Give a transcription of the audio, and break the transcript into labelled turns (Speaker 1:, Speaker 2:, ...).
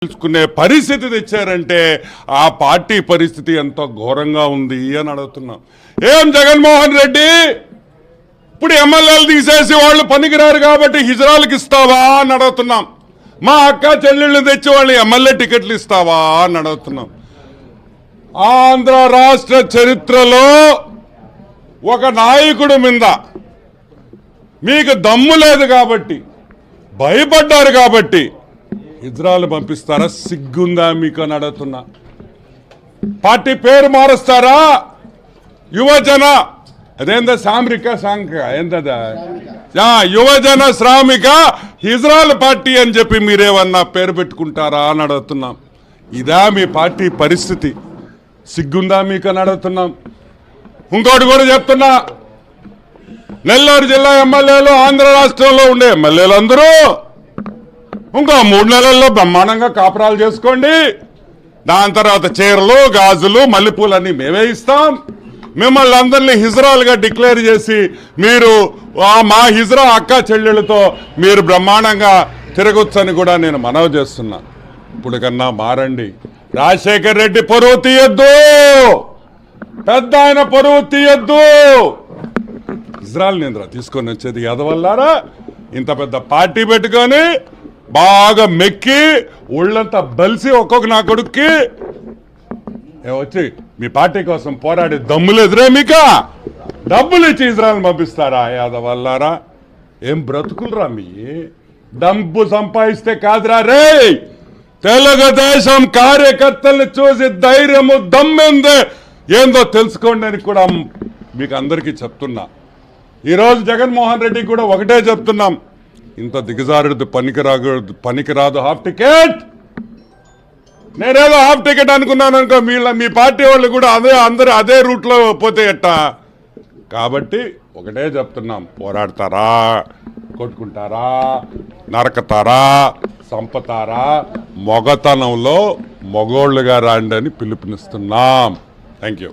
Speaker 1: తెలుసుకునే పరిస్థితి తెచ్చారంటే ఆ పార్టీ పరిస్థితి ఎంతో ఘోరంగా ఉంది అని అడుగుతున్నాం. ఏం జగన్మోహన్ రెడ్డి ఇప్పుడు ఎమ్మెల్యేలు తీసేసి వాళ్ళు పనికిరారు కాబట్టి హిజరాలకు ఇస్తావా అని అడుగుతున్నాం. మా అక్క చెల్లెళ్ళు తెచ్చి వాళ్ళు ఎమ్మెల్యే టికెట్లు ఇస్తావా అని అడుగుతున్నాం. ఆంధ్ర రాష్ట్ర చరిత్రలో ఒక నాయకుడి మీద మీకు దమ్ము లేదు కాబట్టి, భయపడ్డారు కాబట్టి హిజ్రాలు పంపిస్తారా? సిగ్గుందా మీకు అని అడుగుతున్నా. పార్టీ పేరు మారుస్తారా? యువజన అదేందా సామ్రిక సాంఘిక ఏందా యువజన శ్రామిక హిజ్రాల్ పార్టీ అని చెప్పి మీరేమన్నా పేరు పెట్టుకుంటారా అని అడుగుతున్నాం. ఇదా మీ పార్టీ పరిస్థితి? సిగ్గుందా మీకు అని అడుగుతున్నాం. ఇంకోటి కూడా చెప్తున్నా, నెల్లూరు జిల్లా ఎమ్మెల్యేలు ఆంధ్ర రాష్ట్రంలో ఉండే ఎమ్మెల్యేలు అందరూ ఇంకో 3 నెలల్లో బ్రహ్మాండంగా కాపురాలు చేసుకోండి. దాని తర్వాత చీరలు గాజులు మల్లెపూలన్నీ మేమే ఇస్తాం. మిమ్మల్ని అందరినీ హిజ్రాలుగా డిక్లేర్ చేసి మీరు మా హిజ్రా అక్క చెల్లెళ్ళతో మీరు బ్రహ్మాండంగా తిరగొచ్చని కూడా నేను మనవి చేస్తున్నా. ఇప్పుడు కన్నా మారండి. రాజశేఖర్ రెడ్డి పరువు తీయద్దు, పెద్ద ఆయన పరువు తీయద్దు. ఇజ్రాయల్ నింద్ర తీసుకొని వచ్చేది ఎదవల్లారా? ఇంత పెద్ద పార్టీ పెట్టుకొని బాగా మెక్కి ఒళ్ళంతా బలిసి ఒక్కొక్క నా కొడుక్కి వచ్చి మీ పార్టీ కోసం పోరాడి దమ్ములు ఎదురే మీక డబ్బులు ఇచ్చి ఇజ్రాయల్ పంపిస్తారా? యాదవల్లారా ఏం బ్రతుకులరా మీ? డబ్బు సంపాదిస్తే కాదురా రే. తెలుగుదేశం కార్యకర్తల్ని చూసి ధైర్యము దమ్మెందే ఏందో తెలుసుకోండి అని కూడా మీకు అందరికీ చెప్తున్నా. ఈరోజు జగన్మోహన్ రెడ్డికి కూడా ఒకటే చెప్తున్నాం, ఇంత దిగజారుడు పనికిరాదు హాఫ్ టికెట్. నేనేదో హాఫ్ టికెట్ అనుకున్నాను అనుకో, మీ పార్టీ వాళ్ళు కూడా అందరూ అదే రూట్లో పోతే ఎట్టా? కాబట్టి ఒకటే చెప్తున్నాం, పోరాడతారా, కొట్టుకుంటారా, నరకతారా, సంపతారా, మొగతనంలో మొగోళ్ళుగా రాండి అని పిలుపునిస్తున్నాం. Thank you.